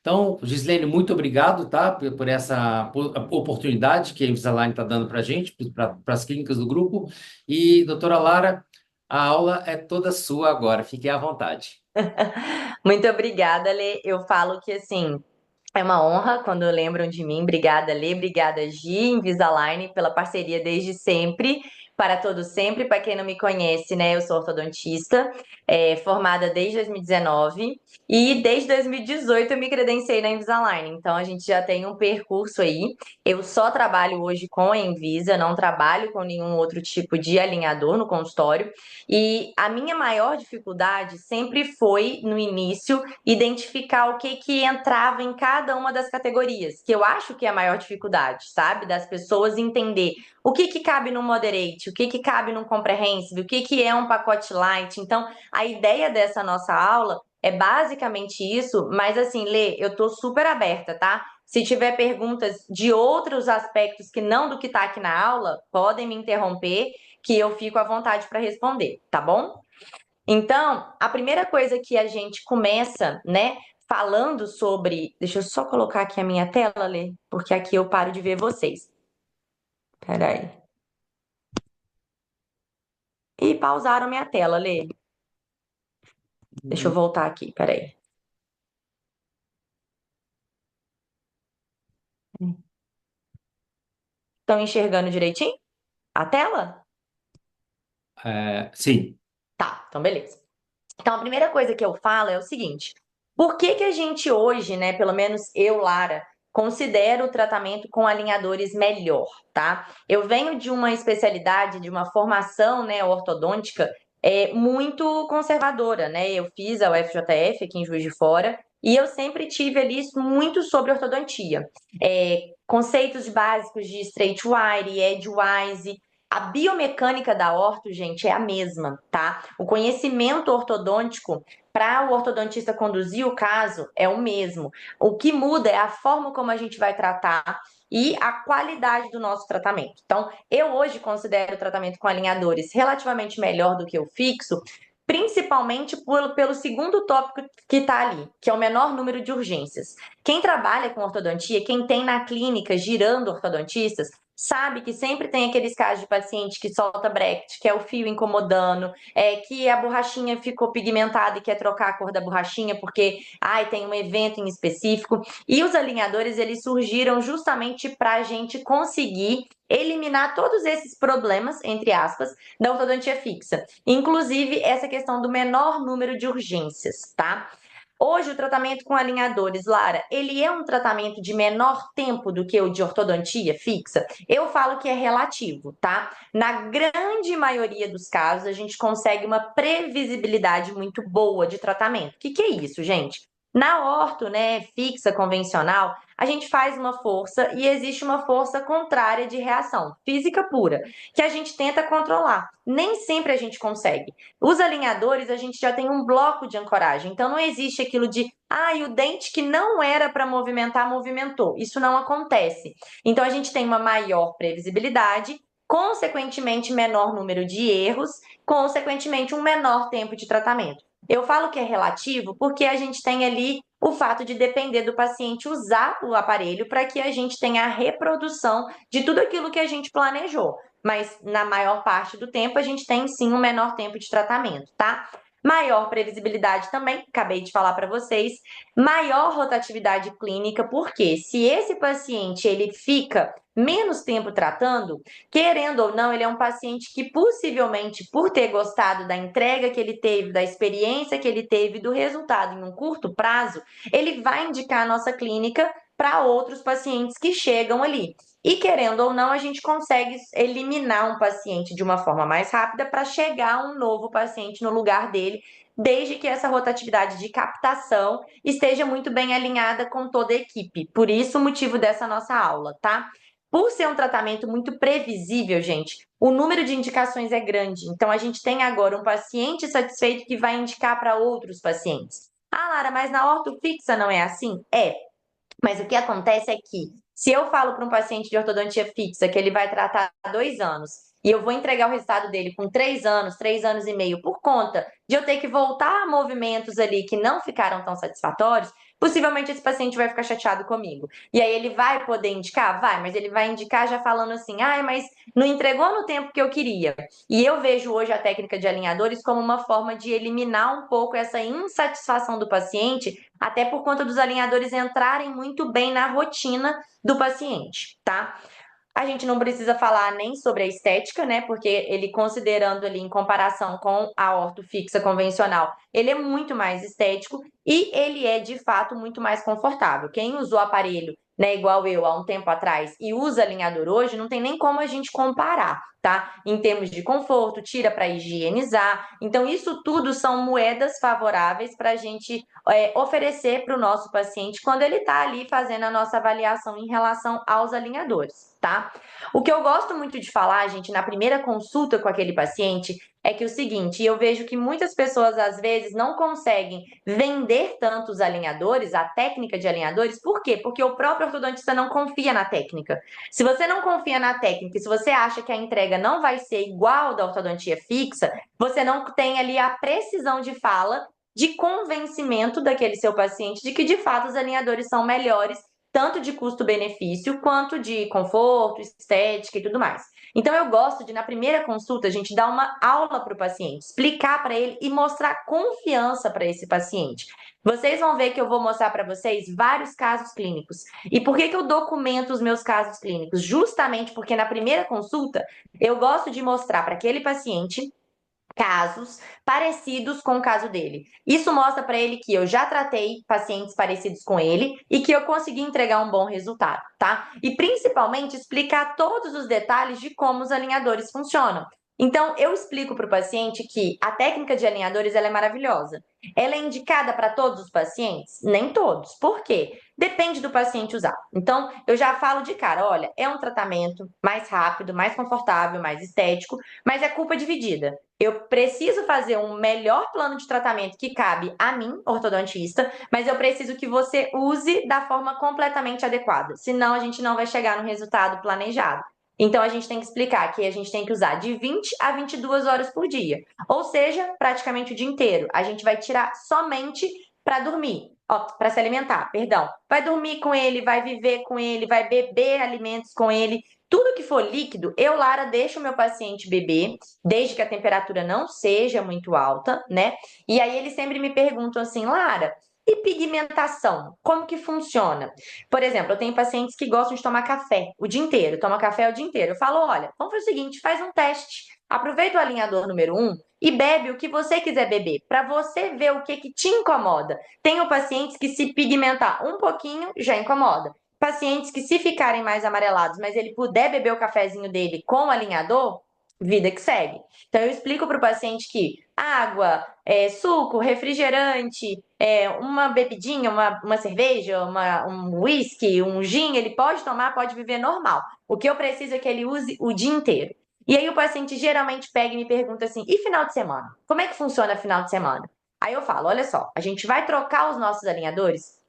Então, Gislene, muito obrigado, tá, por essa oportunidade que a Invisalign está dando para a gente, para as clínicas do grupo. E, doutora Lara, a aula é toda sua agora, fique à vontade. Muito obrigada, Lê. Eu falo que assim, é uma honra quando lembram de mim. Obrigada, Lê. Obrigada, Gi, Invisalign, pela parceria desde sempre. Para todos sempre. Para quem não me conhece, né? Eu sou ortodontista, formada desde 2019 e desde 2018 eu me credenciei na Invisalign. Então a gente já tem um percurso aí. Eu só trabalho hoje com a Invisa, não trabalho com nenhum outro tipo de alinhador no consultório. E a minha maior dificuldade sempre foi, no início, identificar o que que entrava em cada uma das categorias, que eu acho que é a maior dificuldade, sabe? Das pessoas entender o que que cabe no moderate, o que que cabe no comprehensive, o que que é um pacote light. Então, a ideia dessa nossa aula é basicamente isso, mas assim, Lê, eu tô super aberta, tá? Se tiver perguntas de outros aspectos que não do que tá aqui na aula, podem me interromper, que eu fico à vontade para responder, tá bom? Então, a primeira coisa que a gente começa, né, falando sobre. Deixa eu só colocar aqui a minha tela, Lê, porque aqui eu paro de ver vocês. Peraí. E pausaram minha tela, Lê. Deixa eu voltar aqui, peraí. Estão enxergando direitinho a tela? Sim. Tá, então beleza. Então, a primeira coisa que eu falo é o seguinte: por que que a gente hoje, né, pelo menos eu, Lara, considero o tratamento com alinhadores melhor, tá? Eu venho de uma especialidade, de uma formação, né, ortodôntica muito conservadora, né? Eu fiz a UFJF aqui em Juiz de Fora e eu sempre tive ali muito sobre ortodontia. Conceitos básicos de straight wire, edgewise, a biomecânica da orto, gente, é a mesma, tá? O conhecimento ortodôntico para o ortodontista conduzir o caso é o mesmo. O que muda é a forma como a gente vai tratar e a qualidade do nosso tratamento. Então, eu hoje considero o tratamento com alinhadores relativamente melhor do que o fixo, principalmente pelo segundo tópico que está ali, que é o menor número de urgências. Quem trabalha com ortodontia, quem tem na clínica girando ortodontistas, sabe que sempre tem aqueles casos de paciente que solta bracket, que é o fio incomodando, que a borrachinha ficou pigmentada e quer trocar a cor da borrachinha porque tem um evento em específico. E os alinhadores, eles surgiram justamente para a gente conseguir eliminar todos esses problemas, entre aspas, da ortodontia fixa. Inclusive, essa questão do menor número de urgências, tá? Hoje, o tratamento com alinhadores, Lara, ele é um tratamento de menor tempo do que o de ortodontia fixa? Eu falo que é relativo, tá? Na grande maioria dos casos, a gente consegue uma previsibilidade muito boa de tratamento. O que é isso, gente? Na orto, né, fixa, convencional, a gente faz uma força e existe uma força contrária de reação, física pura, que a gente tenta controlar. Nem sempre a gente consegue. Os alinhadores, a gente já tem um bloco de ancoragem, então não existe aquilo de, e o dente que não era para movimentar, movimentou. Isso não acontece. Então a gente tem uma maior previsibilidade, consequentemente menor número de erros, consequentemente um menor tempo de tratamento. Eu falo que é relativo porque a gente tem ali o fato de depender do paciente usar o aparelho para que a gente tenha a reprodução de tudo aquilo que a gente planejou. Mas na maior parte do tempo a gente tem sim um menor tempo de tratamento, tá? Maior previsibilidade também, acabei de falar para vocês, maior rotatividade clínica, porque se esse paciente ele fica menos tempo tratando, querendo ou não, ele é um paciente que possivelmente, por ter gostado da entrega que ele teve, da experiência que ele teve, do resultado em um curto prazo, ele vai indicar a nossa clínica para outros pacientes que chegam ali. E querendo ou não, a gente consegue eliminar um paciente de uma forma mais rápida para chegar um novo paciente no lugar dele, desde que essa rotatividade de captação esteja muito bem alinhada com toda a equipe. Por isso o motivo dessa nossa aula, tá? Por ser um tratamento muito previsível, gente, o número de indicações é grande. Então, a gente tem agora um paciente satisfeito que vai indicar para outros pacientes. Lara, mas na ortofixa não é assim? É. Mas o que acontece é que, se eu falo para um paciente de ortodontia fixa que ele vai tratar há 2 anos e eu vou entregar o resultado dele com 3 anos, 3 anos e meio, por conta de eu ter que voltar a movimentos ali que não ficaram tão satisfatórios, possivelmente esse paciente vai ficar chateado comigo. E aí ele vai poder indicar? Vai, mas ele vai indicar já falando assim, ai, mas não entregou no tempo que eu queria. E eu vejo hoje a técnica de alinhadores como uma forma de eliminar um pouco essa insatisfação do paciente, até por conta dos alinhadores entrarem muito bem na rotina do paciente, tá? A gente não precisa falar nem sobre a estética, né? Porque ele, considerando ali em comparação com a ortofixa convencional, ele é muito mais estético e ele é de fato muito mais confortável. Quem usou o aparelho, né, igual eu há um tempo atrás e usa alinhador hoje, não tem nem como a gente comparar, tá? Em termos de conforto, tira para higienizar. Então, isso tudo são moedas favoráveis para a gente oferecer para o nosso paciente quando ele está ali fazendo a nossa avaliação em relação aos alinhadores, tá? O que eu gosto muito de falar, gente, na primeira consulta com aquele paciente, é que o seguinte, eu vejo que muitas pessoas às vezes não conseguem vender tanto os alinhadores, a técnica de alinhadores, por quê? Porque o próprio ortodontista não confia na técnica. Se você não confia na técnica e se você acha que a entrega não vai ser igual da ortodontia fixa, você não tem ali a precisão de fala de convencimento daquele seu paciente de que de fato os alinhadores são melhores, tanto de custo-benefício quanto de conforto, estética e tudo mais. Então eu gosto de na primeira consulta a gente dar uma aula para o paciente, explicar para ele e mostrar confiança para esse paciente. Vocês vão ver que eu vou mostrar para vocês vários casos clínicos. E por que eu documento os meus casos clínicos? Justamente porque na primeira consulta eu gosto de mostrar para aquele paciente casos parecidos com o caso dele. Isso mostra para ele que eu já tratei pacientes parecidos com ele e que eu consegui entregar um bom resultado, tá? E principalmente explicar todos os detalhes de como os alinhadores funcionam. Então, eu explico para o paciente que a técnica de alinhadores ela é maravilhosa. Ela é indicada para todos os pacientes? Nem todos. Por quê? Depende do paciente usar. Então, eu já falo de cara, olha, é um tratamento mais rápido, mais confortável, mais estético, mas é culpa dividida. Eu preciso fazer um melhor plano de tratamento que cabe a mim, ortodontista, mas eu preciso que você use da forma completamente adequada. Senão, a gente não vai chegar no resultado planejado. Então, a gente tem que explicar que a gente tem que usar de 20 a 22 horas por dia. Ou seja, praticamente o dia inteiro. A gente vai tirar somente para dormir. Para se alimentar, perdão. Vai dormir com ele, vai viver com ele, vai beber alimentos com ele. Tudo que for líquido, eu, Lara, deixo o meu paciente beber, desde que a temperatura não seja muito alta, né? E aí eles sempre me perguntam assim, Lara, e pigmentação? Como que funciona? Por exemplo, eu tenho pacientes que gostam de tomar café o dia inteiro, toma café o dia inteiro. Eu falo, olha, vamos fazer o seguinte, faz um teste. Aproveita o alinhador número 1 e bebe o que você quiser beber, para você ver o que te incomoda. Tenho pacientes que se pigmentar um pouquinho já incomoda. Pacientes que se ficarem mais amarelados, mas ele puder beber o cafezinho dele com o alinhador, vida que segue. Então eu explico para o paciente que água, suco, refrigerante, uma bebidinha, uma cerveja, um whisky, um gin, ele pode tomar, pode viver normal. O que eu preciso é que ele use o dia inteiro. E aí o paciente geralmente pega e me pergunta assim: e final de semana? Como é que funciona final de semana? Aí eu falo: olha só, a gente vai trocar os nossos alinhadores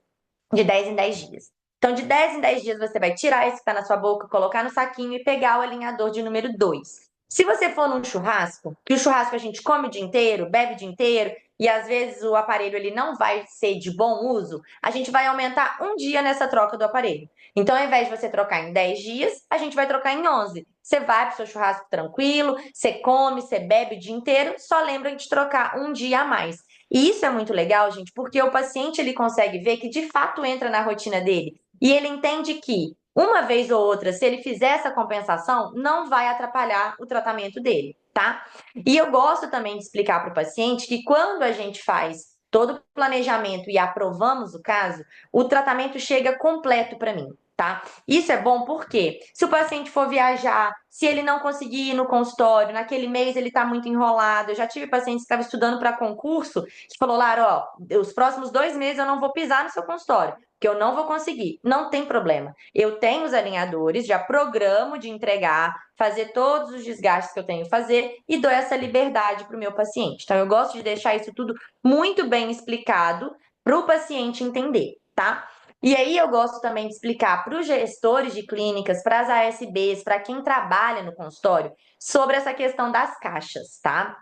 de 10 em 10 dias. Então, de 10 em 10 dias, você vai tirar esse que está na sua boca, colocar no saquinho e pegar o alinhador de número 2. Se você for num churrasco, que o churrasco a gente come o dia inteiro, bebe o dia inteiro, e às vezes o aparelho ele não vai ser de bom uso, a gente vai aumentar um dia nessa troca do aparelho. Então, ao invés de você trocar em 10 dias, a gente vai trocar em 11. Você vai para o seu churrasco tranquilo, você come, você bebe o dia inteiro, só lembra de trocar um dia a mais. E isso é muito legal, gente, porque o paciente ele consegue ver que de fato entra na rotina dele. E ele entende que, uma vez ou outra, se ele fizer essa compensação, não vai atrapalhar o tratamento dele, tá? E eu gosto também de explicar para o paciente que quando a gente faz todo o planejamento e aprovamos o caso, o tratamento chega completo para mim. Tá? Isso é bom porque se o paciente for viajar, se ele não conseguir ir no consultório, naquele mês ele está muito enrolado. Eu já tive pacientes que estavam estudando para concurso que falou, Lara, ó, os próximos 2 meses eu não vou pisar no seu consultório, que eu não vou conseguir. Não tem problema. Eu tenho os alinhadores, já programo de entregar, fazer todos os desgastes que eu tenho que fazer e dou essa liberdade para o meu paciente. Então, eu gosto de deixar isso tudo muito bem explicado para o paciente entender, tá? E aí eu gosto também de explicar para os gestores de clínicas, para as ASBs, para quem trabalha no consultório, sobre essa questão das caixas, tá?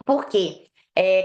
Por quê?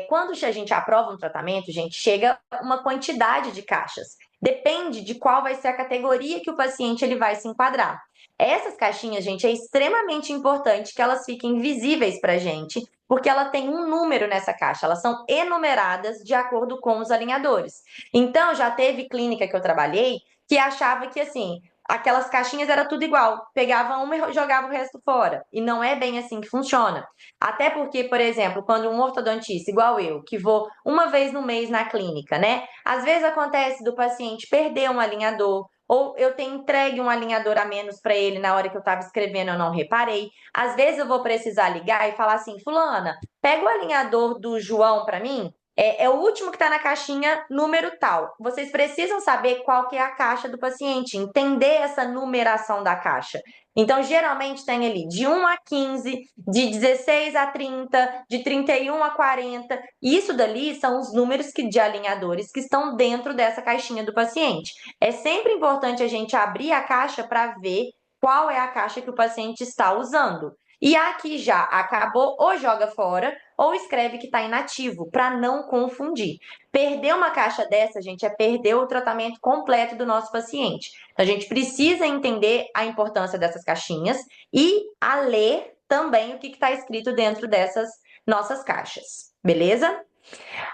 Quando a gente aprova um tratamento, gente, chega uma quantidade de caixas. Depende de qual vai ser a categoria que o paciente ele vai se enquadrar. Essas caixinhas, gente, é extremamente importante que elas fiquem visíveis para a gente, porque ela tem um número nessa caixa, elas são enumeradas de acordo com os alinhadores. Então, já teve clínica que eu trabalhei que achava que, assim, aquelas caixinhas era tudo igual, pegava uma e jogava o resto fora. E não é bem assim que funciona. Até porque, por exemplo, quando um ortodontista, igual eu, que vou uma vez no mês na clínica, né? Às vezes acontece do paciente perder um alinhador, ou eu tenho entregue um alinhador a menos para ele na hora que eu estava escrevendo, eu não reparei. Às vezes eu vou precisar ligar e falar assim, fulana, pega o alinhador do João para mim. É o último que está na caixinha, número tal. Vocês precisam saber qual que é a caixa do paciente, entender essa numeração da caixa. Então, geralmente tem ali de 1 a 15, de 16 a 30, de 31 a 40. Isso dali são os números de alinhadores que estão dentro dessa caixinha do paciente. É sempre importante a gente abrir a caixa para ver qual é a caixa que o paciente está usando. E a que já acabou, ou joga fora, ou escreve que está inativo, para não confundir. Perder uma caixa dessa, gente, é perder o tratamento completo do nosso paciente. Então, a gente precisa entender a importância dessas caixinhas e a ler também o que está escrito dentro dessas nossas caixas, beleza?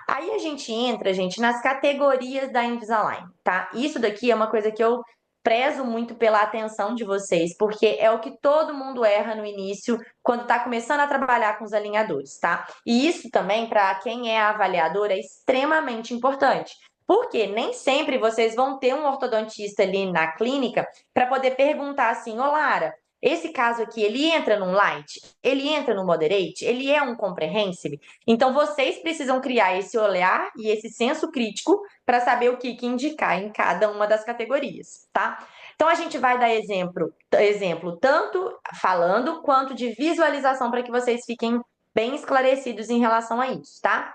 Aí a gente entra, gente, nas categorias da Invisalign, tá? Isso daqui é uma coisa que eu prezo muito pela atenção de vocês, porque é o que todo mundo erra no início, quando está começando a trabalhar com os alinhadores, tá? E isso também, para quem é avaliador, é extremamente importante. Porque nem sempre vocês vão ter um ortodontista ali na clínica para poder perguntar assim, ô Lara, esse caso aqui, ele entra num light? Ele entra no moderate? Ele é um comprehensive? Então, vocês precisam criar esse olhar e esse senso crítico para saber o que indicar em cada uma das categorias, tá? Então, a gente vai dar exemplo tanto falando quanto de visualização para que vocês fiquem bem esclarecidos em relação a isso, tá?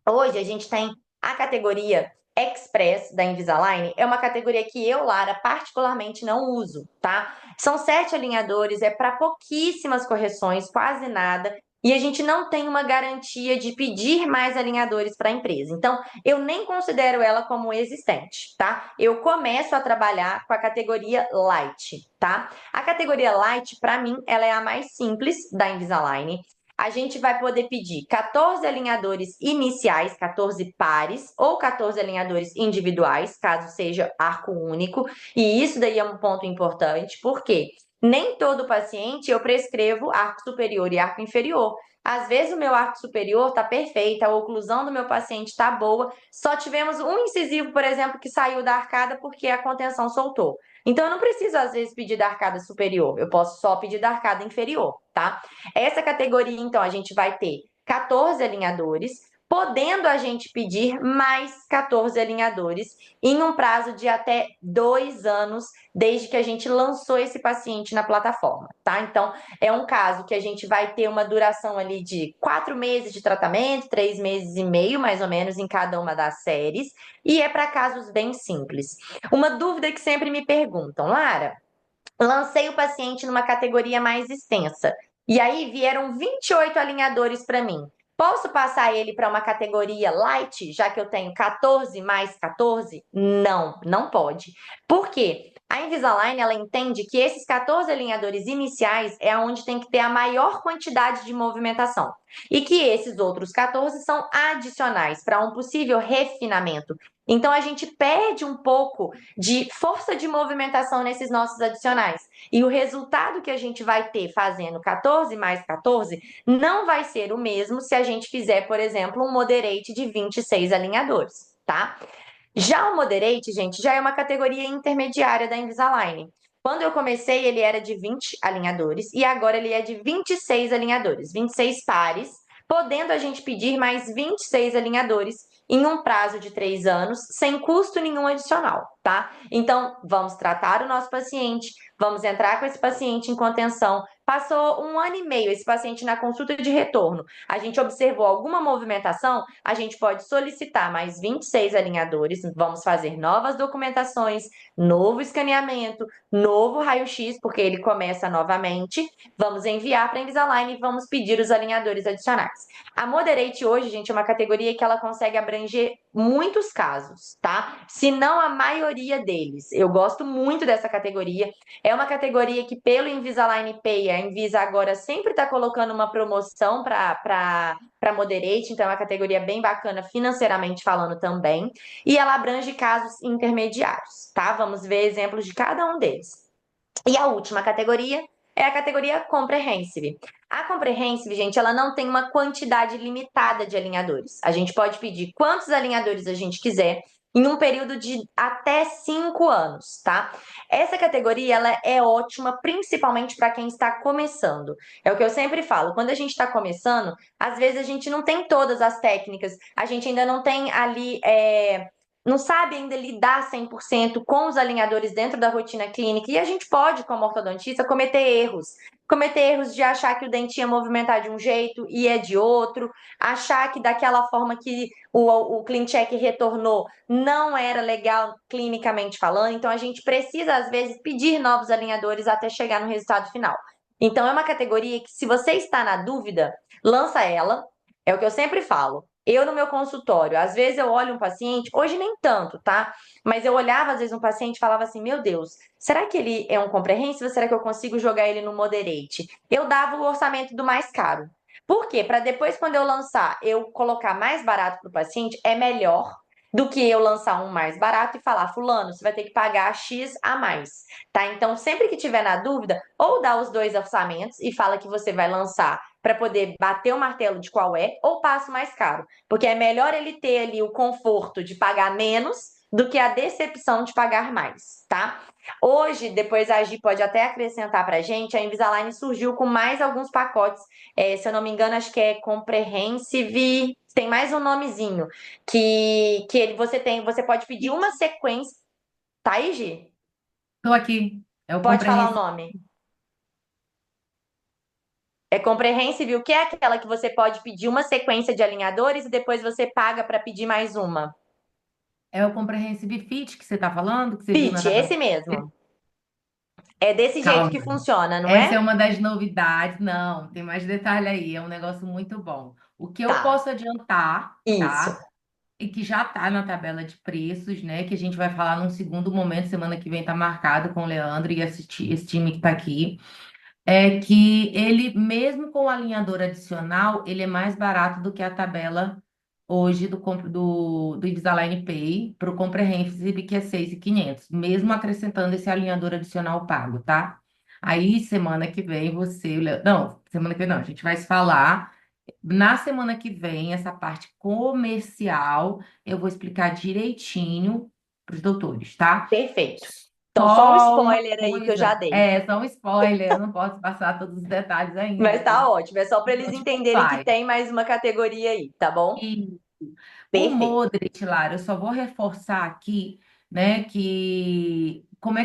Hoje a gente tem a categoria Express da Invisalign, é uma categoria que eu, Lara, particularmente não uso, tá? São 7 alinhadores, é para pouquíssimas correções, quase nada, e a gente não tem uma garantia de pedir mais alinhadores para a empresa. Então, eu nem considero ela como existente, tá? Eu começo a trabalhar com a categoria Light, tá? A categoria Light, para mim, ela é a mais simples da Invisalign. A gente vai poder pedir 14 alinhadores iniciais, 14 pares, ou 14 alinhadores individuais, caso seja arco único. E isso daí é um ponto importante, porque nem todo paciente eu prescrevo arco superior e arco inferior. Às vezes o meu arco superior está perfeito, a oclusão do meu paciente está boa, só tivemos um incisivo, por exemplo, que saiu da arcada porque a contenção soltou. Então, eu não preciso, às vezes, pedir da arcada superior, eu posso só pedir da arcada inferior, tá? Essa categoria, então, a gente vai ter 14 alinhadores, podendo a gente pedir mais 14 alinhadores em um prazo de até 2 anos, desde que a gente lançou esse paciente na plataforma, tá? Então, é um caso que a gente vai ter uma duração ali de 4 meses de tratamento, 3 meses e meio, mais ou menos, em cada uma das séries, e é para casos bem simples. Uma dúvida que sempre me perguntam, Lara, lancei o paciente numa categoria mais extensa. E aí vieram 28 alinhadores para mim. Posso passar ele para uma categoria light, já que eu tenho 14 mais 14? Não, não pode. Por quê? A Invisalign, ela entende que esses 14 alinhadores iniciais é onde tem que ter a maior quantidade de movimentação. E que esses outros 14 são adicionais para um possível refinamento. Então, a gente perde um pouco de força de movimentação nesses nossos adicionais. E o resultado que a gente vai ter fazendo 14 mais 14 não vai ser o mesmo se a gente fizer, por exemplo, um moderate de 26 alinhadores, tá? Já o moderate, gente, já é uma categoria intermediária da Invisalign. Quando eu comecei, ele era de 20 alinhadores e agora ele é de 26 alinhadores, 26 pares, podendo a gente pedir mais 26 alinhadores em um prazo de 3 anos, sem custo nenhum adicional. tá? Então, vamos tratar o nosso paciente, vamos entrar com esse paciente em contenção. Passou 1 ano e meio esse paciente na consulta de retorno. A gente observou alguma movimentação, a gente pode solicitar mais 26 alinhadores, vamos fazer novas documentações, novo escaneamento, novo raio-x, porque ele começa novamente. Vamos enviar para a Invisalign e vamos pedir os alinhadores adicionais. A Moderate hoje, gente, é uma categoria que ela consegue abranger muitos casos, tá? Se não a maioria deles. Eu gosto muito dessa categoria. É uma categoria que, pelo Invisalign Pay, a Invisa agora sempre está colocando uma promoção para Moderate, então é uma categoria bem bacana financeiramente falando também. E ela abrange casos intermediários, tá? Vamos ver exemplos de cada um deles. E a última categoria é a categoria Comprehensive. A Comprehensive, gente, ela não tem uma quantidade limitada de alinhadores. A gente pode pedir quantos alinhadores a gente quiser em um período de até 5 anos, tá? Essa categoria, ela é ótima, principalmente para quem está começando. É o que eu sempre falo, quando a gente está começando, às vezes a gente não tem todas as técnicas, a gente ainda não tem ali não sabe ainda lidar 100% com os alinhadores dentro da rotina clínica, e a gente pode, como ortodontista, cometer erros. Cometer erros de achar que o dente ia movimentar de um jeito e é de outro, achar que daquela forma que o Clean Check retornou não era legal clinicamente falando, então a gente precisa, às vezes, pedir novos alinhadores até chegar no resultado final. Então, é uma categoria que, se você está na dúvida, lança ela. É o que eu sempre falo. Eu, no meu consultório, às vezes eu olho um paciente, hoje nem tanto, tá? Mas eu olhava, às vezes, um paciente e falava assim: meu Deus, será que ele é um comprehensive? Será que eu consigo jogar ele no moderate? Eu dava o orçamento do mais caro. Por quê? Para depois, quando eu lançar, eu colocar mais barato para o paciente, é melhor do que eu lançar um mais barato e falar: fulano, você vai ter que pagar X a mais, tá? Então, sempre que tiver na dúvida, ou dá os dois orçamentos e fala que você vai lançar para poder bater o martelo de qual é, ou passo mais caro. Porque é melhor ele ter ali o conforto de pagar menos do que a decepção de pagar mais, tá? Hoje, depois a Gi pode até acrescentar pra gente, a Invisalign surgiu com mais alguns pacotes. Se eu não me engano, acho que é Comprehensive, tem mais um nomezinho, você pode pedir uma sequência. Tá aí, Gi? Estou aqui. É o Pode falar o comprehensivo. nome. É Comprehensive, o que é aquela que você pode pedir uma sequência de alinhadores e depois você paga para pedir mais uma? É o Comprehensive Fit que você está falando, que você viu na Fit, tabela. esse mesmo. É desse jeito Calma. que funciona, não Essa é? é uma das novidades. Não, tem mais detalhe aí. É um negócio muito bom. O que eu Tá, posso adiantar, isso. tá? E que já está na tabela de preços, né? Que a gente vai falar num segundo momento. Semana que vem está marcado com o Leandro e esse time que está aqui. É que ele, mesmo com o alinhador adicional, ele é mais barato do que a tabela hoje do Invisalign Pay para o Comprehensive, que é 6.500, mesmo acrescentando esse alinhador adicional pago, tá? Aí, semana que vem, não, semana que vem não, a gente vai se falar. Na semana que vem, essa parte comercial, eu vou explicar direitinho para os doutores, tá? Perfeito. Então, só um Só uma spoiler aí que eu já coisa, dei. só um spoiler, eu não posso passar todos os detalhes ainda, Mas tem tá ótimo, é só para eles bastante entenderem que slide. tem mais uma categoria aí, tá bom? E o Perfeito. Moderate, Lara, eu só vou reforçar aqui, né, que como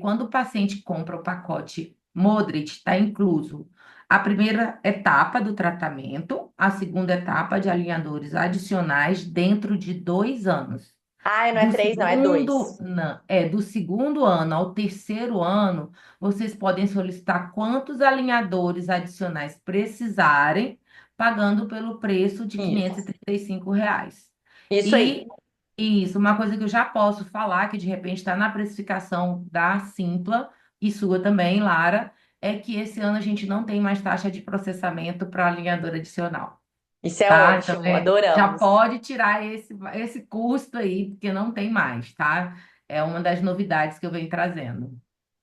quando o paciente compra o pacote Moderate, está incluso a primeira etapa do tratamento, a segunda etapa de alinhadores adicionais dentro de 2 anos. Ah, não é 3, não, é 2. Não, do segundo ano ao terceiro ano, vocês podem solicitar quantos alinhadores adicionais precisarem, pagando pelo preço de Isso. R$ 535. Isso aí. E isso, uma coisa que eu já posso falar, que de repente está na precificação da Simpla e sua também, Lara, é que esse ano a gente não tem mais taxa de processamento para alinhador adicional, Isso é tá? Então, ótimo, já adoramos. pode tirar esse custo aí, porque não tem mais, tá? É uma das novidades que eu venho trazendo.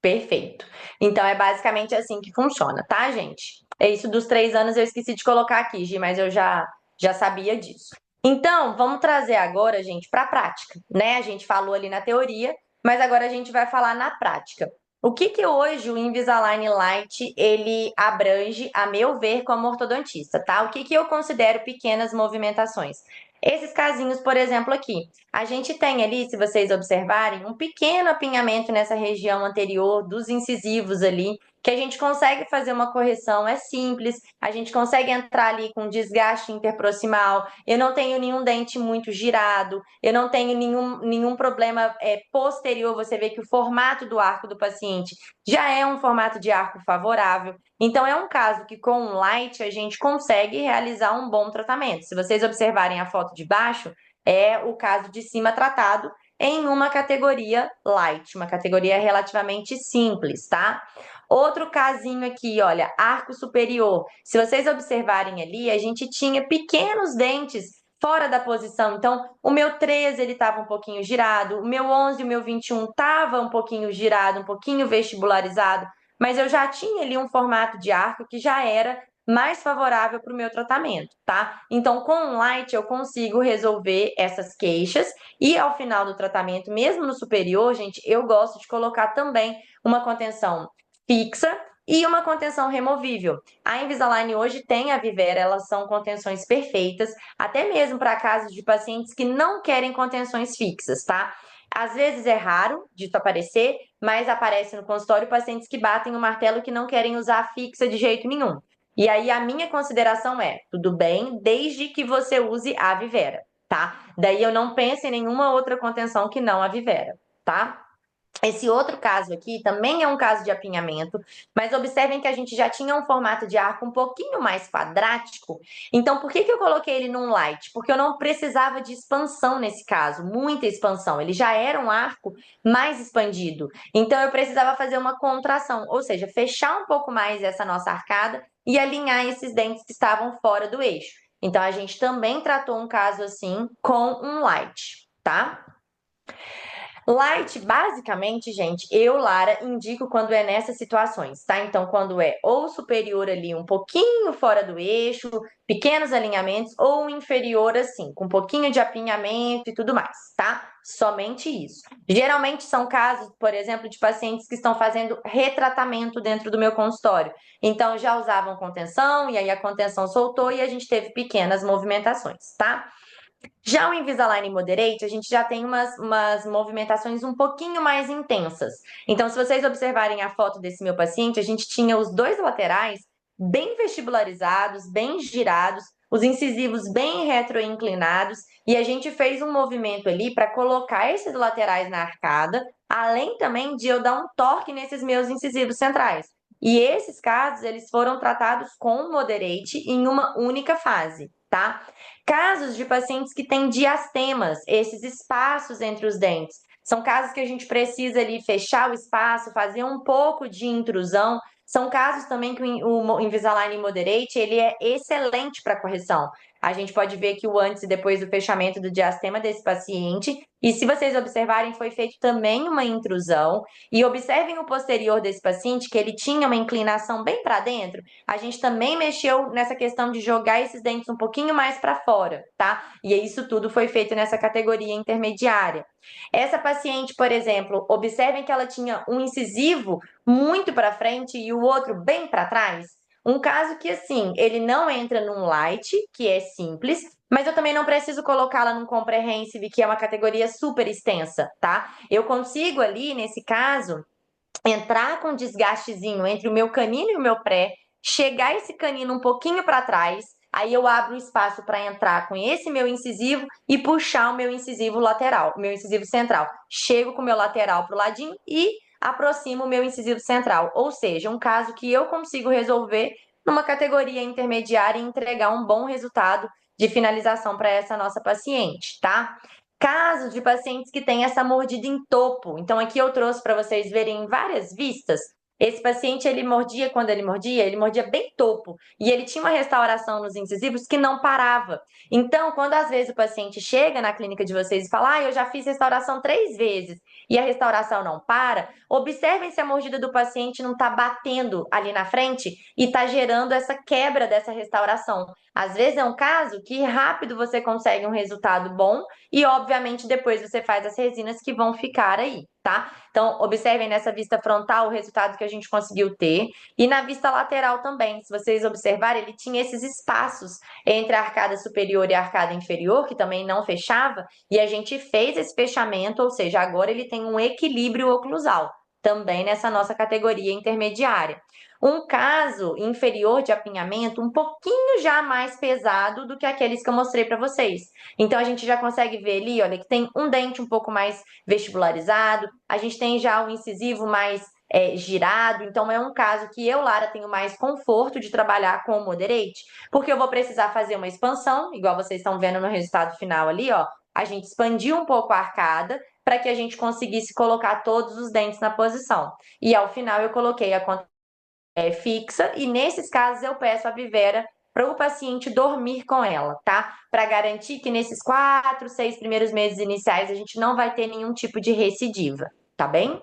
Perfeito. Então é basicamente assim que funciona, tá, gente? É isso dos 3 anos, eu esqueci de colocar aqui, Gi, mas eu já sabia disso. Então, vamos trazer agora, gente, para a prática, né? A gente falou ali na teoria, mas agora a gente vai falar na prática. O que que hoje o Invisalign Lite ele abrange, a meu ver, como ortodontista, tá? O que que eu considero pequenas movimentações? Esses casinhos, por exemplo, aqui, a gente tem ali, se vocês observarem, um pequeno apinhamento nessa região anterior dos incisivos ali, que a gente consegue fazer uma correção, é simples, a gente consegue entrar ali com desgaste interproximal, eu não tenho nenhum dente muito girado, eu não tenho nenhum problema posterior, você vê que o formato do arco do paciente já é um formato de arco favorável, então é um caso que com um light a gente consegue realizar um bom tratamento. Se vocês observarem a foto de baixo, é o caso de cima tratado em uma categoria light, uma categoria relativamente simples, tá? Outro casinho aqui, olha, arco superior. Se vocês observarem ali, a gente tinha pequenos dentes fora da posição. Então, o meu 13 ele estava um pouquinho girado, o meu 11 e o meu 21 estava um pouquinho girado, um pouquinho vestibularizado, mas eu já tinha ali um formato de arco que já era mais favorável para o meu tratamento, tá? Então, com o light eu consigo resolver essas queixas e ao final do tratamento, mesmo no superior, gente, eu gosto de colocar também uma contenção fixa e uma contenção removível. A Invisalign hoje tem a Vivera, elas são contenções perfeitas, até mesmo para casos de pacientes que não querem contenções fixas, tá? Às vezes é raro de aparecer, mas aparece no consultório pacientes que batem o martelo que não querem usar fixa de jeito nenhum. E aí a minha consideração é, tudo bem, desde que você use a Vivera, tá? Daí eu não penso em nenhuma outra contenção que não a Vivera, tá? Esse outro caso aqui também é um caso de apinhamento, mas observem que a gente já tinha um formato de arco um pouquinho mais quadrático. Então, por que eu coloquei ele num light? Porque eu não precisava de expansão nesse caso, muita expansão. Ele já era um arco mais expandido. Então, eu precisava fazer uma contração, ou seja, fechar um pouco mais essa nossa arcada e alinhar esses dentes que estavam fora do eixo. Então, a gente também tratou um caso assim com um light, tá? Light, basicamente, gente, eu, Lara, indico quando é nessas situações, tá? Então, quando é ou superior ali, um pouquinho fora do eixo, pequenos alinhamentos, ou inferior assim, com um pouquinho de apinhamento e tudo mais, tá? Somente isso. Geralmente são casos, por exemplo, de pacientes que estão fazendo retratamento dentro do meu consultório. Então, já usavam contenção, e aí a contenção soltou e a gente teve pequenas movimentações, tá? Já o Invisalign Moderate, a gente já tem umas movimentações um pouquinho mais intensas. Então, se vocês observarem a foto desse meu paciente, a gente tinha os dois laterais bem vestibularizados, bem girados, os incisivos bem retroinclinados, e a gente fez um movimento ali para colocar esses laterais na arcada, além também de eu dar um torque nesses meus incisivos centrais. E esses casos, eles foram tratados com Moderate em uma única fase, tá? Casos de pacientes que têm diastemas, esses espaços entre os dentes. São casos que a gente precisa ali fechar o espaço, fazer um pouco de intrusão. São casos também que o Invisalign Moderate, ele é excelente para correção. A gente pode ver que o antes e depois do fechamento do diastema desse paciente. E se vocês observarem, foi feito também uma intrusão. E observem o posterior desse paciente, que ele tinha uma inclinação bem para dentro. A gente também mexeu nessa questão de jogar esses dentes um pouquinho mais para fora, tá? E isso tudo foi feito nessa categoria intermediária. Essa paciente, por exemplo, observem que ela tinha um incisivo muito para frente e o outro bem para trás. Um caso que, assim, ele não entra num light, que é simples, mas eu também não preciso colocá-la num comprehensive, que é uma categoria super extensa, tá? Eu consigo ali, nesse caso, entrar com um desgastezinho entre o meu canino e o meu pré, chegar esse canino um pouquinho para trás, aí eu abro o espaço para entrar com esse meu incisivo e puxar o meu incisivo lateral, o meu incisivo central. Chego com o meu lateral para o ladinho e aproximo o meu incisivo central. Ou seja, um caso que eu consigo resolver numa categoria intermediária e entregar um bom resultado de finalização para essa nossa paciente, tá? Casos de pacientes que têm essa mordida em topo. Então, aqui eu trouxe para vocês verem várias vistas. Esse paciente, quando ele mordia bem topo. E ele tinha uma restauração nos incisivos que não parava. Então, quando às vezes o paciente chega na clínica de vocês e fala, eu já fiz restauração 3 vezes e a restauração não para, observem se a mordida do paciente não está batendo ali na frente e está gerando essa quebra dessa restauração. Às vezes é um caso que rápido você consegue um resultado bom e, obviamente, depois você faz as resinas que vão ficar aí, tá? Então, observem nessa vista frontal o resultado que a gente conseguiu ter. E na vista lateral também, se vocês observarem, ele tinha esses espaços entre a arcada superior e a arcada inferior, que também não fechava, e a gente fez esse fechamento, ou seja, agora ele tem um equilíbrio oclusal, também nessa nossa categoria intermediária. Um caso inferior de apinhamento um pouquinho já mais pesado do que aqueles que eu mostrei para vocês. Então a gente já consegue ver ali, olha, que tem um dente um pouco mais vestibularizado, a gente tem já o incisivo mais girado, então é um caso que eu, Lara, tenho mais conforto de trabalhar com o moderate, porque eu vou precisar fazer uma expansão, igual vocês estão vendo no resultado final ali, ó, a gente expandiu um pouco a arcada para que a gente conseguisse colocar todos os dentes na posição. E ao final eu coloquei a fixa, e nesses casos eu peço a Vivera para o paciente dormir com ela, tá? Para garantir que nesses 4, 6 primeiros meses iniciais a gente não vai ter nenhum tipo de recidiva, tá bem?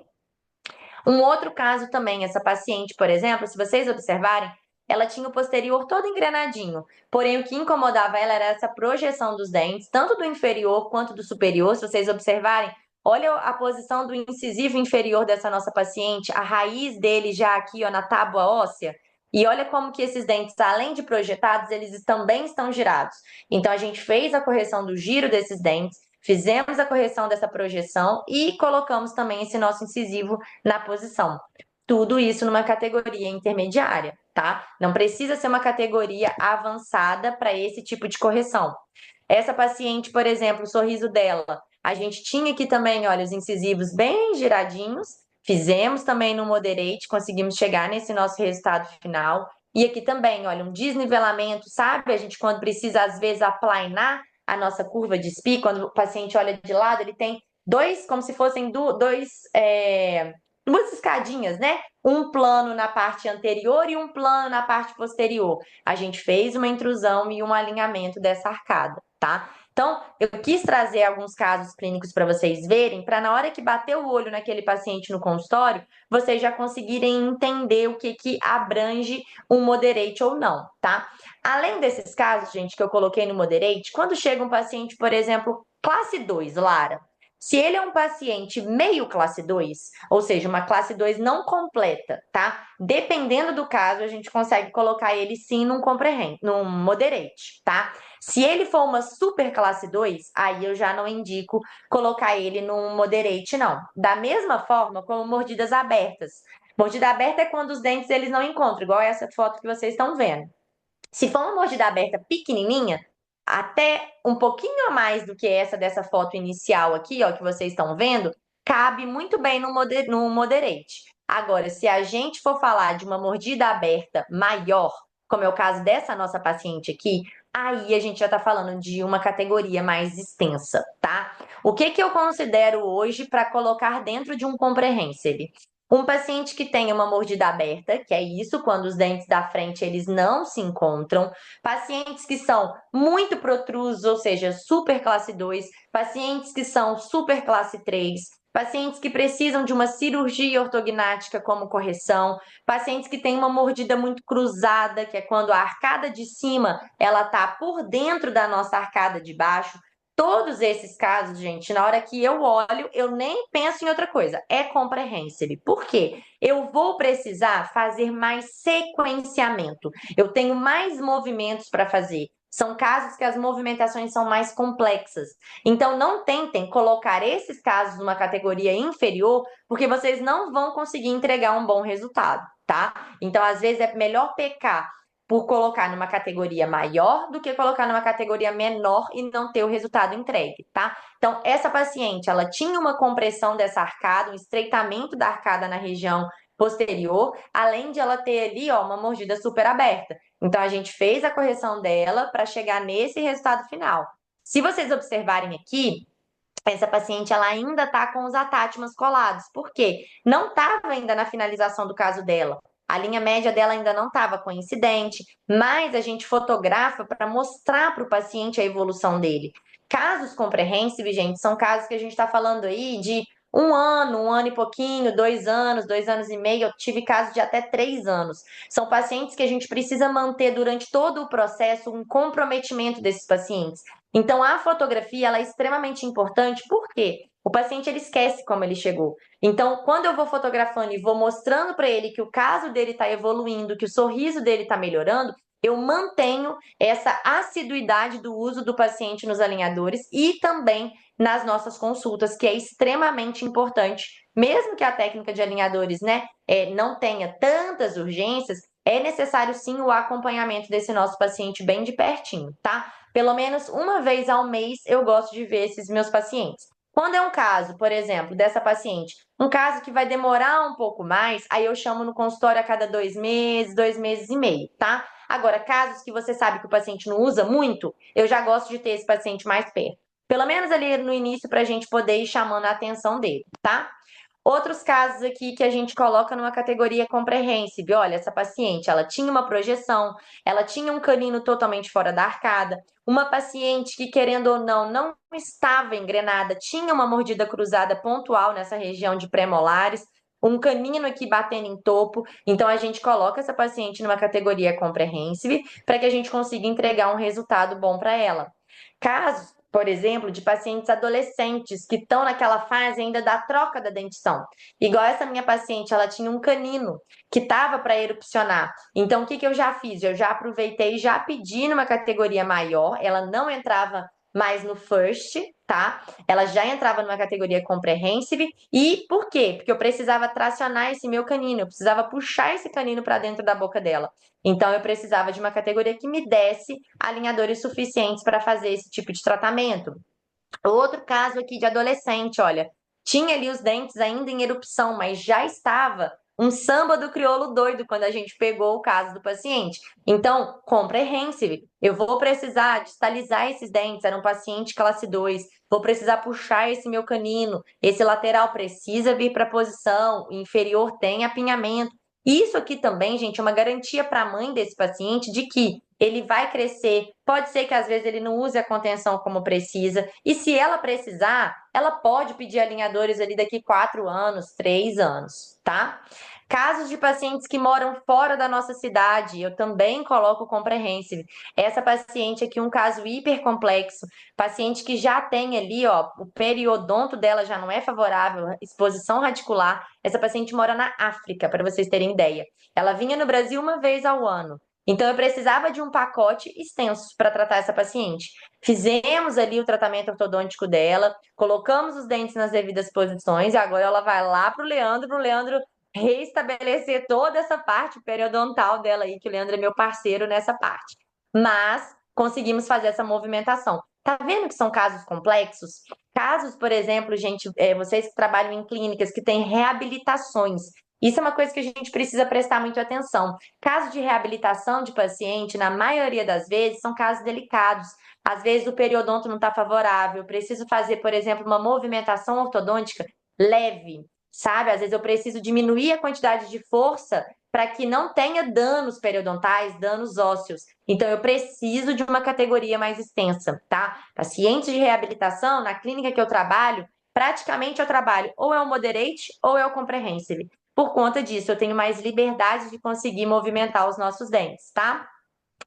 Um outro caso também, essa paciente, por exemplo, se vocês observarem, ela tinha o posterior todo engrenadinho, porém o que incomodava ela era essa projeção dos dentes, tanto do inferior quanto do superior. Se vocês observarem, olha a posição do incisivo inferior dessa nossa paciente, a raiz dele já aqui, ó, na tábua óssea, e olha como que esses dentes, além de projetados, eles também estão girados. Então a gente fez a correção do giro desses dentes, fizemos a correção dessa projeção e colocamos também esse nosso incisivo na posição. Tudo isso numa categoria intermediária, tá? Não precisa ser uma categoria avançada para esse tipo de correção. Essa paciente, por exemplo, o sorriso dela, a gente tinha aqui também, olha, os incisivos bem giradinhos, fizemos também no moderate, conseguimos chegar nesse nosso resultado final. E aqui também, olha, um desnivelamento, sabe? A gente, quando precisa, às vezes, aplainar a nossa curva de SPI, quando o paciente olha de lado, ele tem dois, como se fossem duas escadinhas, né? Um plano na parte anterior e um plano na parte posterior. A gente fez uma intrusão e um alinhamento dessa arcada, tá? Então, eu quis trazer alguns casos clínicos para vocês verem, para na hora que bater o olho naquele paciente no consultório, vocês já conseguirem entender o que abrange um moderate ou não, tá? Além desses casos, gente, que eu coloquei no moderate, quando chega um paciente, por exemplo, classe 2, Lara, se ele é um paciente meio classe 2, ou seja, uma classe 2 não completa, tá? Dependendo do caso, a gente consegue colocar ele sim num moderate, tá? Se ele for uma super classe 2, aí eu já não indico colocar ele num moderate, não. Da mesma forma como mordidas abertas. Mordida aberta é quando os dentes eles não encontram, igual essa foto que vocês estão vendo. Se for uma mordida aberta pequenininha, até um pouquinho a mais do que essa dessa foto inicial aqui, ó, que vocês estão vendo, cabe muito bem no moderate. Agora, se a gente for falar de uma mordida aberta maior, como é o caso dessa nossa paciente aqui, aí a gente já está falando de uma categoria mais extensa, tá? O que eu considero hoje para colocar dentro de um comprehensive? Um paciente que tem uma mordida aberta, que é isso, quando os dentes da frente eles não se encontram. Pacientes que são muito protrusos, ou seja, super classe 2. Pacientes que são super classe 3. Pacientes que precisam de uma cirurgia ortognática como correção. Pacientes que têm uma mordida muito cruzada, que é quando a arcada de cima ela tá por dentro da nossa arcada de baixo. Todos esses casos, gente, na hora que eu olho, eu nem penso em outra coisa. É comprehensive. Por quê? Eu vou precisar fazer mais sequenciamento. Eu tenho mais movimentos para fazer. São casos que as movimentações são mais complexas. Então, não tentem colocar esses casos numa categoria inferior, porque vocês não vão conseguir entregar um bom resultado, tá? Então, às vezes, é melhor pecar por colocar numa categoria maior do que colocar numa categoria menor e não ter o resultado entregue, tá? Então, essa paciente, ela tinha uma compressão dessa arcada, um estreitamento da arcada na região posterior, além de ela ter ali, ó, uma mordida super aberta. Então, a gente fez a correção dela para chegar nesse resultado final. Se vocês observarem aqui, essa paciente ela ainda está com os atátimas colados. Por quê? Não estava ainda na finalização do caso dela. A linha média dela ainda não estava coincidente, mas a gente fotografa para mostrar para o paciente a evolução dele. Casos comprehensive, gente, são casos que a gente está falando aí de um ano e pouquinho, 2 anos e meio. Eu tive casos de até 3 anos. São pacientes que a gente precisa manter durante todo o processo um comprometimento desses pacientes. Então, a fotografia ela é extremamente importante, por quê? o paciente ele esquece como ele chegou. Então, quando eu vou fotografando e vou mostrando para ele que o caso dele está evoluindo, que o sorriso dele está melhorando, eu mantenho essa assiduidade do uso do paciente nos alinhadores e também nas nossas consultas, que é extremamente importante. Mesmo que a técnica de alinhadores, né, não tenha tantas urgências, é necessário sim o acompanhamento desse nosso paciente bem de pertinho, tá? Pelo menos uma vez ao mês eu gosto de ver esses meus pacientes. Quando é um caso, por exemplo, dessa paciente, um caso que vai demorar um pouco mais, aí eu chamo no consultório a cada 2 meses e meio, tá? Agora, casos que você sabe que o paciente não usa muito, eu já gosto de ter esse paciente mais perto. Pelo menos ali no início, para a gente poder ir chamando a atenção dele, tá? Outros casos aqui que a gente coloca numa categoria comprehensive. Olha, essa paciente, ela tinha uma projeção, ela tinha um canino totalmente fora da arcada, uma paciente que, querendo ou não estava engrenada, tinha uma mordida cruzada pontual nessa região de pré-molares, um canino aqui batendo em topo. Então, a gente coloca essa paciente numa categoria comprehensive para que a gente consiga entregar um resultado bom para ela. Casos, por exemplo, de pacientes adolescentes que estão naquela fase ainda da troca da dentição. Igual essa minha paciente, ela tinha um canino que estava para erupcionar. Então, o que eu já fiz? Eu já aproveitei e já pedi numa categoria maior, ela não entrava mais no first, tá? Ela já entrava numa categoria comprehensive. E por quê? Porque eu precisava tracionar esse meu canino, eu precisava puxar esse canino para dentro da boca dela. Então, eu precisava de uma categoria que me desse alinhadores suficientes para fazer esse tipo de tratamento. Outro caso aqui de adolescente, olha, tinha ali os dentes ainda em erupção, mas já estava um samba do crioulo doido quando a gente pegou o caso do paciente. Então, comprehensive, eu vou precisar distalizar esses dentes, era um paciente classe 2, vou precisar puxar esse meu canino, esse lateral precisa vir para a posição, o inferior tem apinhamento. Isso aqui também, gente, é uma garantia para a mãe desse paciente de que ele vai crescer. Pode ser que às vezes ele não use a contenção como precisa. E se ela precisar, ela pode pedir alinhadores ali daqui 4 anos, 3 anos, tá? Casos de pacientes que moram fora da nossa cidade, eu também coloco comprehensive. Essa paciente aqui, um caso hiper complexo, paciente que já tem ali, ó, o periodonto dela já não é favorável, exposição radicular. Essa paciente mora na África, para vocês terem ideia. Ela vinha no Brasil uma vez ao ano. Então, eu precisava de um pacote extenso para tratar essa paciente. Fizemos ali o tratamento ortodôntico dela, colocamos os dentes nas devidas posições e agora ela vai lá para o Leandro reestabelecer toda essa parte periodontal dela aí, que o Leandro é meu parceiro nessa parte. Mas conseguimos fazer essa movimentação. Tá vendo que são casos complexos? Casos, por exemplo, gente, vocês que trabalham em clínicas que têm reabilitações. Isso é uma coisa que a gente precisa prestar muito atenção. Casos de reabilitação de paciente, na maioria das vezes, são casos delicados. Às vezes o periodonto não está favorável, preciso fazer, por exemplo, uma movimentação ortodôntica leve, sabe? Às vezes eu preciso diminuir a quantidade de força para que não tenha danos periodontais, danos ósseos. Então, eu preciso de uma categoria mais extensa, tá? Pacientes de reabilitação, na clínica que eu trabalho, praticamente eu trabalho ou é o moderate ou é o comprehensive. Por conta disso, eu tenho mais liberdade de conseguir movimentar os nossos dentes, tá?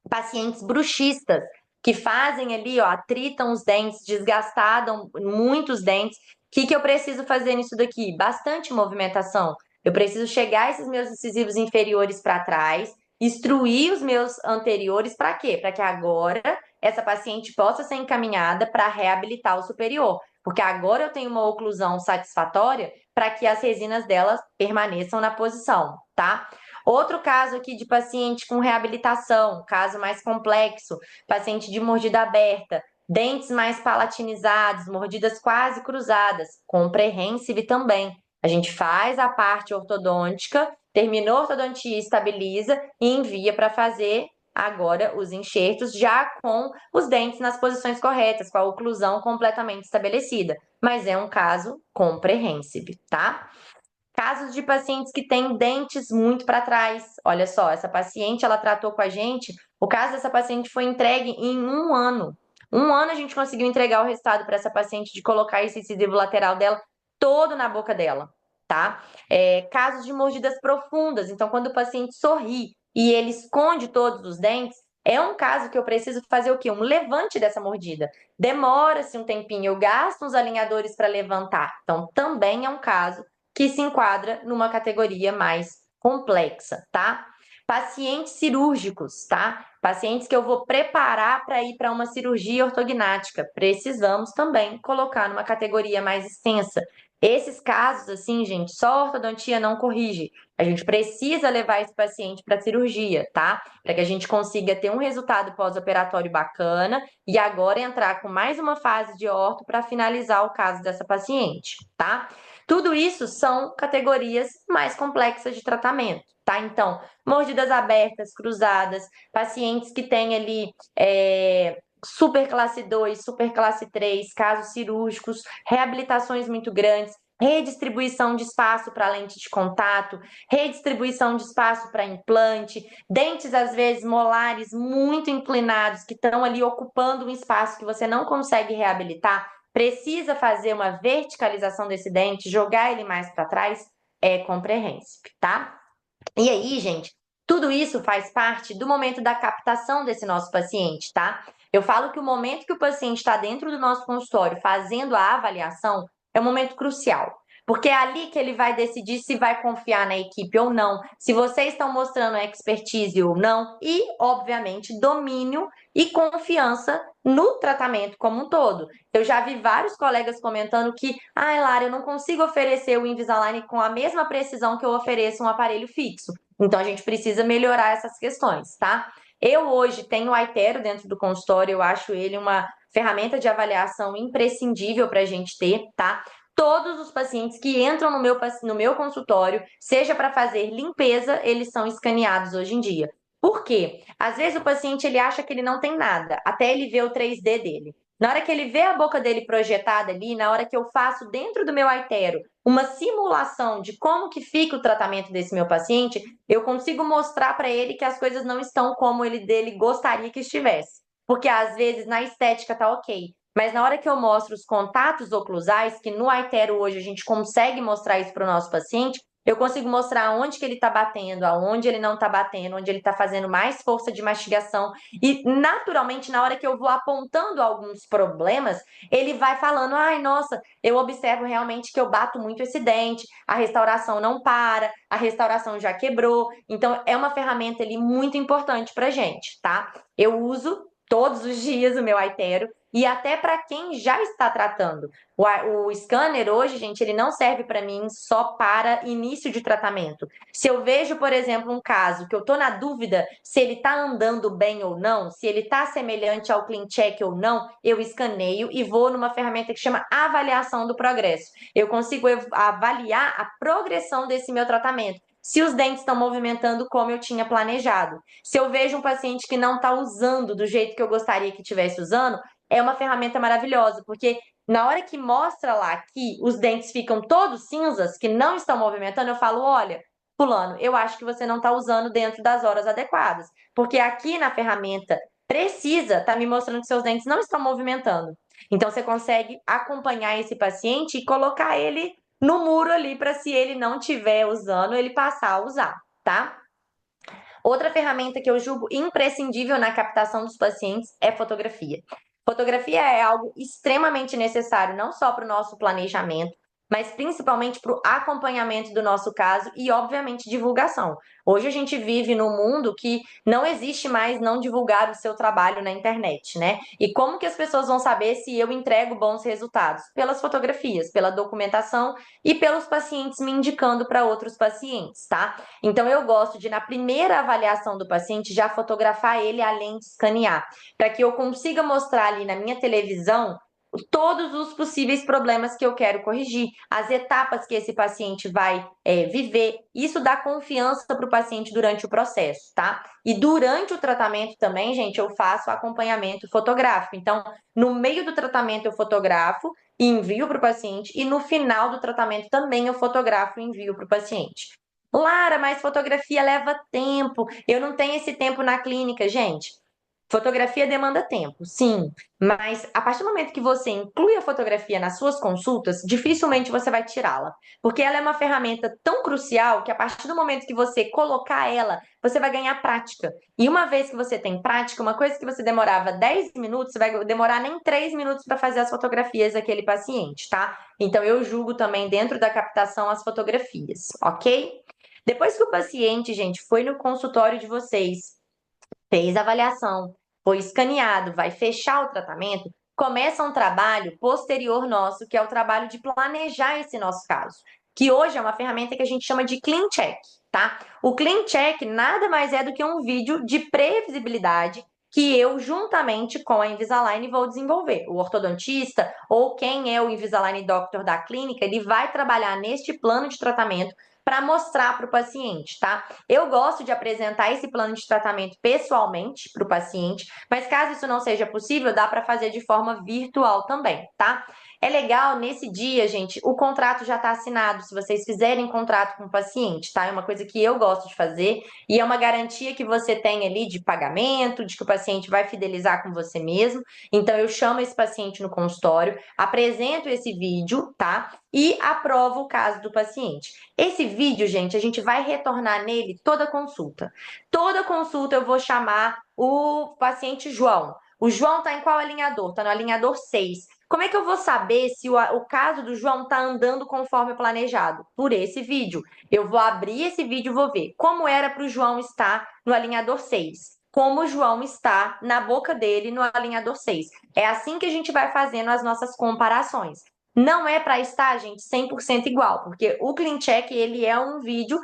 Pacientes bruxistas, que fazem ali, ó, atritam os dentes, desgastaram muitos dentes. O que eu preciso fazer nisso daqui? Bastante movimentação. Eu preciso chegar esses meus incisivos inferiores para trás, instruir os meus anteriores para quê? Para que agora essa paciente possa ser encaminhada para reabilitar o superior. Porque agora eu tenho uma oclusão satisfatória para que as resinas delas permaneçam na posição, tá? Outro caso aqui de paciente com reabilitação, caso mais complexo, paciente de mordida aberta, dentes mais palatinizados, mordidas quase cruzadas, comprehensive também. A gente faz a parte ortodôntica, terminou a ortodontia, estabiliza e envia para fazer agora os enxertos já com os dentes nas posições corretas, com a oclusão completamente estabelecida. Mas é um caso comprehensive, tá? Casos de pacientes que têm dentes muito para trás. Olha só, essa paciente, ela tratou com a gente. O caso dessa paciente foi entregue em um ano. Um ano a gente conseguiu entregar o resultado para essa paciente de colocar esse incisivo lateral dela todo na boca dela, tá? Casos de mordidas profundas. Então, quando o paciente sorri e ele esconde todos os dentes, é um caso que eu preciso fazer o quê? Um levante dessa mordida. Demora-se um tempinho, eu gasto uns alinhadores para levantar. Então, também é um caso que se enquadra numa categoria mais complexa, tá? Pacientes cirúrgicos, tá? Pacientes que eu vou preparar para ir para uma cirurgia ortognática. Precisamos também colocar numa categoria mais extensa. Esses casos, assim, gente, só a ortodontia não corrige. A gente precisa levar esse paciente para cirurgia, tá? Para que a gente consiga ter um resultado pós-operatório bacana e agora entrar com mais uma fase de orto para finalizar o caso dessa paciente, tá? Tudo isso são categorias mais complexas de tratamento, tá? Então, mordidas abertas, cruzadas, pacientes que têm ali super classe 2, super classe 3, casos cirúrgicos, reabilitações muito grandes, redistribuição de espaço para lente de contato, redistribuição de espaço para implante, dentes às vezes molares muito inclinados que estão ali ocupando um espaço que você não consegue reabilitar, precisa fazer uma verticalização desse dente, jogar ele mais para trás, é comprehensive, tá? E aí, gente, tudo isso faz parte do momento da captação desse nosso paciente, tá? Eu falo que o momento que o paciente está dentro do nosso consultório fazendo a avaliação é um momento crucial. Porque é ali que ele vai decidir se vai confiar na equipe ou não, se vocês estão mostrando expertise ou não, e, obviamente, domínio e confiança no tratamento como um todo. Eu já vi vários colegas comentando que, Lara, eu não consigo oferecer o Invisalign com a mesma precisão que eu ofereço um aparelho fixo. Então, a gente precisa melhorar essas questões, tá? Eu hoje tenho o iTero dentro do consultório, eu acho ele uma ferramenta de avaliação imprescindível para a gente ter, tá? Todos os pacientes que entram no meu consultório, seja para fazer limpeza, eles são escaneados hoje em dia. Por quê? Às vezes o paciente ele acha que ele não tem nada, até ele ver o 3D dele. Na hora que ele vê a boca dele projetada ali, na hora que eu faço dentro do meu iTero uma simulação de como que fica o tratamento desse meu paciente, eu consigo mostrar para ele que as coisas não estão como ele dele gostaria que estivesse. Porque às vezes na estética tá ok, mas na hora que eu mostro os contatos oclusais, que no iTero hoje a gente consegue mostrar isso para o nosso paciente, eu consigo mostrar onde que ele está batendo, aonde ele não está batendo, onde ele está fazendo mais força de mastigação. E, naturalmente, na hora que eu vou apontando alguns problemas, ele vai falando, ai, nossa, eu observo realmente que eu bato muito esse dente, a restauração não para, a restauração já quebrou. Então, é uma ferramenta ali muito importante pra gente, tá? Eu uso todos os dias o meu iTero e até para quem já está tratando. O scanner hoje, gente, ele não serve para mim só para início de tratamento. Se eu vejo, por exemplo, um caso que eu estou na dúvida se ele está andando bem ou não, se ele está semelhante ao clean check ou não, eu escaneio e vou numa ferramenta que chama avaliação do progresso. Eu consigo avaliar a progressão desse meu tratamento. Se os dentes estão movimentando como eu tinha planejado. Se eu vejo um paciente que não está usando do jeito que eu gostaria que estivesse usando, é uma ferramenta maravilhosa, porque na hora que mostra lá que os dentes ficam todos cinzas, que não estão movimentando, eu falo, olha, fulano, eu acho que você não está usando dentro das horas adequadas, porque aqui na ferramenta precisa estar me mostrando que seus dentes não estão movimentando. Então você consegue acompanhar esse paciente e colocar ele no muro ali para se ele não estiver usando, ele passar a usar, tá? Outra ferramenta que eu julgo imprescindível na captação dos pacientes é fotografia. Fotografia é algo extremamente necessário, não só para o nosso planejamento, mas principalmente para o acompanhamento do nosso caso e, obviamente, divulgação. Hoje a gente vive num mundo que não existe mais não divulgar o seu trabalho na internet, né? E como que as pessoas vão saber se eu entrego bons resultados? Pelas fotografias, pela documentação e pelos pacientes me indicando para outros pacientes, tá? Então eu gosto de, na primeira avaliação do paciente, já fotografar ele além de escanear, para que eu consiga mostrar ali na minha televisão todos os possíveis problemas que eu quero corrigir, as etapas que esse paciente vai viver. Isso dá confiança para o paciente durante o processo, tá? E durante o tratamento também, gente, eu faço acompanhamento fotográfico. Então, no meio do tratamento eu fotografo e envio para o paciente, e no final do tratamento também eu fotografo e envio para o paciente. Lara, mas fotografia leva tempo. Eu não tenho esse tempo na clínica, gente. Fotografia demanda tempo, sim, mas a partir do momento que você inclui a fotografia nas suas consultas, dificilmente você vai tirá-la, porque ela é uma ferramenta tão crucial que a partir do momento que você colocar ela, você vai ganhar prática. E uma vez que você tem prática, uma coisa que você demorava 10 minutos, você vai demorar nem 3 minutos para fazer as fotografias daquele paciente, tá? Então eu julgo também dentro da captação as fotografias, ok? Depois que o paciente, gente, foi no consultório de vocês, fez a avaliação, foi escaneado, vai fechar o tratamento, começa um trabalho posterior nosso, que é o trabalho de planejar esse nosso caso, que hoje é uma ferramenta que a gente chama de Clean Check, tá? O Clean Check nada mais é do que um vídeo de previsibilidade que eu, juntamente com a Invisalign, vou desenvolver. O ortodontista ou quem é o Invisalign Doctor da clínica, ele vai trabalhar neste plano de tratamento para mostrar para o paciente, tá? Eu gosto de apresentar esse plano de tratamento pessoalmente para o paciente, mas caso isso não seja possível, dá para fazer de forma virtual também, tá? É legal nesse dia, gente, o contrato já está assinado, se vocês fizerem contrato com o paciente, tá? É uma coisa que eu gosto de fazer e é uma garantia que você tem ali de pagamento, de que o paciente vai fidelizar com você mesmo. Então, eu chamo esse paciente no consultório, apresento esse vídeo, tá? E aprovo o caso do paciente. Esse vídeo, gente, a gente vai retornar nele toda consulta. Toda consulta eu vou chamar o paciente João. O João tá em qual alinhador? Tá no alinhador 6. Como é que eu vou saber se o caso do João tá andando conforme planejado? Por esse vídeo. Eu vou abrir esse vídeo e vou ver como era para o João estar no alinhador 6. Como o João está na boca dele no alinhador 6. É assim que a gente vai fazendo as nossas comparações. Não é para estar, gente, 100% igual, porque o Clean Check, ele é um vídeo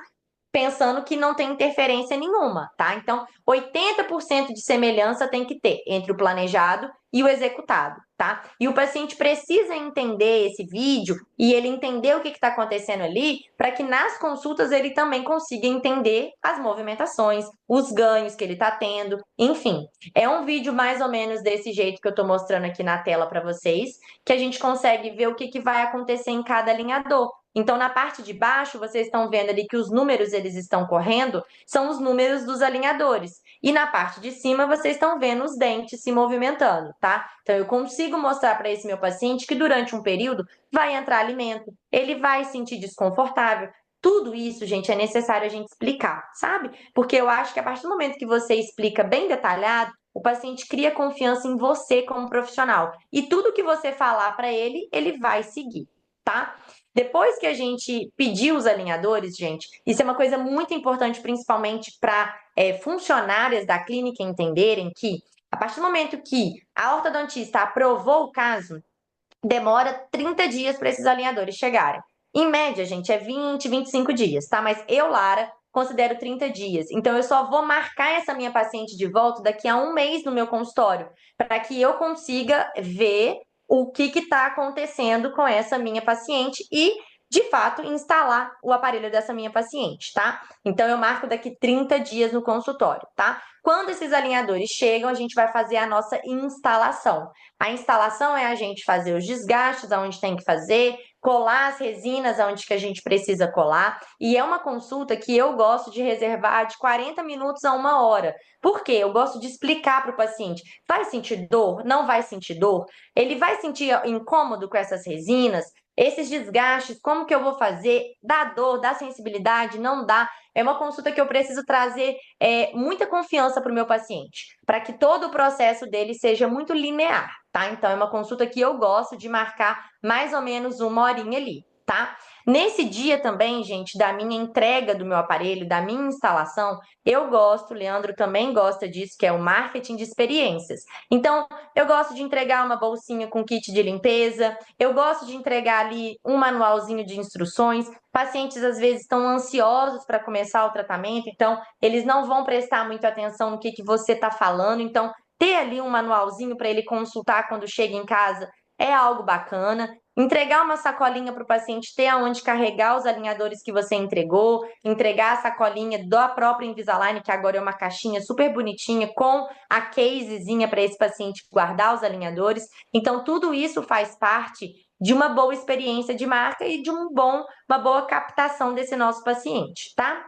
pensando que não tem interferência nenhuma, tá? Então, 80% de semelhança tem que ter entre o planejado e o executado, tá? E o paciente precisa entender esse vídeo e ele entender o que está acontecendo ali, para que nas consultas ele também consiga entender as movimentações, os ganhos que ele está tendo, enfim. É um vídeo mais ou menos desse jeito que eu estou mostrando aqui na tela para vocês, que a gente consegue ver o que vai acontecer em cada alinhador. Então, na parte de baixo, vocês estão vendo ali que os números eles estão correndo, são os números dos alinhadores. E na parte de cima, vocês estão vendo os dentes se movimentando, tá? Então, eu consigo mostrar para esse meu paciente que durante um período vai entrar alimento, ele vai se sentir desconfortável. Tudo isso, gente, é necessário a gente explicar, sabe? Porque eu acho que a partir do momento que você explica bem detalhado, o paciente cria confiança em você como profissional. E tudo que você falar para ele, ele vai seguir, tá? Depois que a gente pediu os alinhadores, gente, isso é uma coisa muito importante, principalmente para funcionárias da clínica entenderem que, a partir do momento que a ortodontista aprovou o caso, demora 30 dias para esses alinhadores chegarem. Em média, gente, é 20, 25 dias, tá? Mas eu, Lara, considero 30 dias. Então, eu só vou marcar essa minha paciente de volta daqui a um mês no meu consultório, para que eu consiga ver o que está acontecendo com essa minha paciente e, de fato, instalar o aparelho dessa minha paciente, tá? Então, eu marco daqui 30 dias no consultório, tá? Quando esses alinhadores chegam, a gente vai fazer a nossa instalação. A instalação é a gente fazer os desgastes aonde tem que fazer, colar as resinas aonde que a gente precisa colar, e é uma consulta que eu gosto de reservar de 40 minutos a uma hora. Por quê? Eu gosto de explicar para o paciente. Vai sentir dor? Não vai sentir dor? Ele vai sentir incômodo com essas resinas? Esses desgastes, como que eu vou fazer? Dá dor, dá sensibilidade? Não dá? É uma consulta que eu preciso trazer muita confiança para o meu paciente, para que todo o processo dele seja muito linear, tá? Então, é uma consulta que eu gosto de marcar mais ou menos uma horinha ali, tá? Nesse dia também, gente, da minha entrega do meu aparelho, da minha instalação, eu gosto, o Leandro também gosta disso, que é o marketing de experiências. Então, eu gosto de entregar uma bolsinha com kit de limpeza, eu gosto de entregar ali um manualzinho de instruções. Pacientes às vezes estão ansiosos para começar o tratamento, então eles não vão prestar muita atenção no que você está falando. Então, ter ali um manualzinho para ele consultar quando chega em casa é algo bacana. Entregar uma sacolinha para o paciente ter aonde carregar os alinhadores que você entregou, entregar a sacolinha da própria Invisalign, que agora é uma caixinha super bonitinha, com a casezinha para esse paciente guardar os alinhadores. Então, tudo isso faz parte de uma boa experiência de marca e de uma boa captação desse nosso paciente, tá?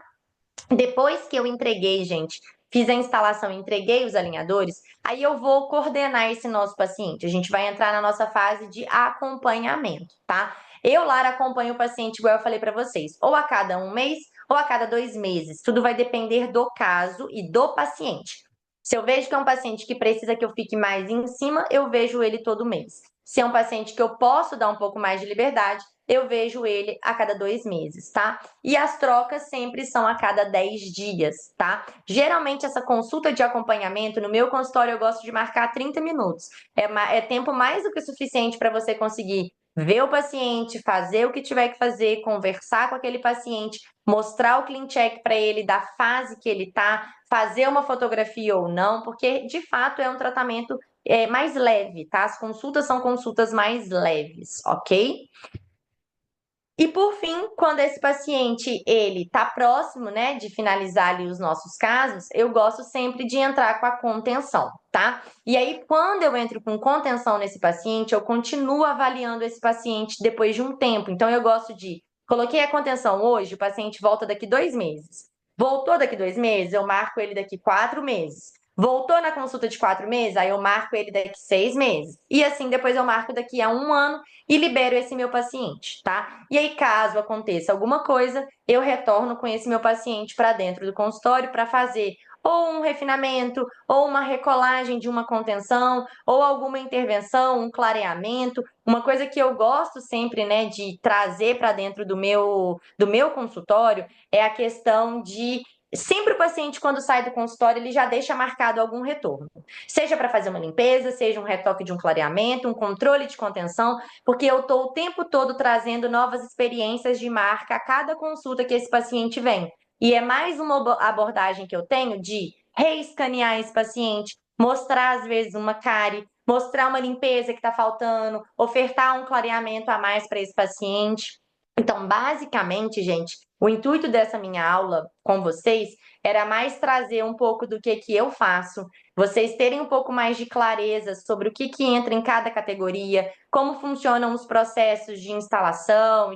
Depois que eu entreguei, gente, fiz a instalação e entreguei os alinhadores, aí eu vou coordenar esse nosso paciente. A gente vai entrar na nossa fase de acompanhamento, tá? Eu, Lara, acompanho o paciente, igual eu falei para vocês, ou a cada 1 mês ou a cada 2 meses. Tudo vai depender do caso e do paciente. Se eu vejo que é um paciente que precisa que eu fique mais em cima, eu vejo ele todo mês. Se é um paciente que eu posso dar um pouco mais de liberdade, eu vejo ele a cada 2 meses, tá? E as trocas sempre são a cada 10 dias, tá? Geralmente, essa consulta de acompanhamento, no meu consultório, eu gosto de marcar 30 minutos. É tempo mais do que suficiente para você conseguir ver o paciente, fazer o que tiver que fazer, conversar com aquele paciente, mostrar o clean check para ele da fase que ele tá, fazer uma fotografia ou não, porque de fato é um tratamento mais leve, tá? As consultas são consultas mais leves, ok? E por fim, quando esse paciente ele tá próximo, né, de finalizar ali os nossos casos, eu gosto sempre de entrar com a contenção, tá? E aí, quando eu entro com contenção nesse paciente, eu continuo avaliando esse paciente depois de um tempo. Então, eu gosto de coloquei a contenção hoje, o paciente volta daqui 2 meses. Voltou daqui 2 meses, eu marco ele daqui 4 meses. Voltou na consulta de 4 meses, aí eu marco ele daqui 6 meses. E assim, depois eu marco daqui a um ano e libero esse meu paciente, tá? E aí, caso aconteça alguma coisa, eu retorno com esse meu paciente para dentro do consultório para fazer ou um refinamento, ou uma recolagem de uma contenção, ou alguma intervenção, um clareamento. Uma coisa que eu gosto sempre, né, de trazer para dentro do meu consultório é a questão de sempre o paciente, quando sai do consultório, ele já deixa marcado algum retorno. Seja para fazer uma limpeza, seja um retoque de um clareamento, um controle de contenção, porque eu estou o tempo todo trazendo novas experiências de marca a cada consulta que esse paciente vem. E é mais uma abordagem que eu tenho de reescanear esse paciente, mostrar às vezes uma cárie, mostrar uma limpeza que está faltando, ofertar um clareamento a mais para esse paciente. Então, basicamente, gente, o intuito dessa minha aula com vocês era mais trazer um pouco do que eu faço, vocês terem um pouco mais de clareza sobre o que entra em cada categoria, como funcionam os processos de instalação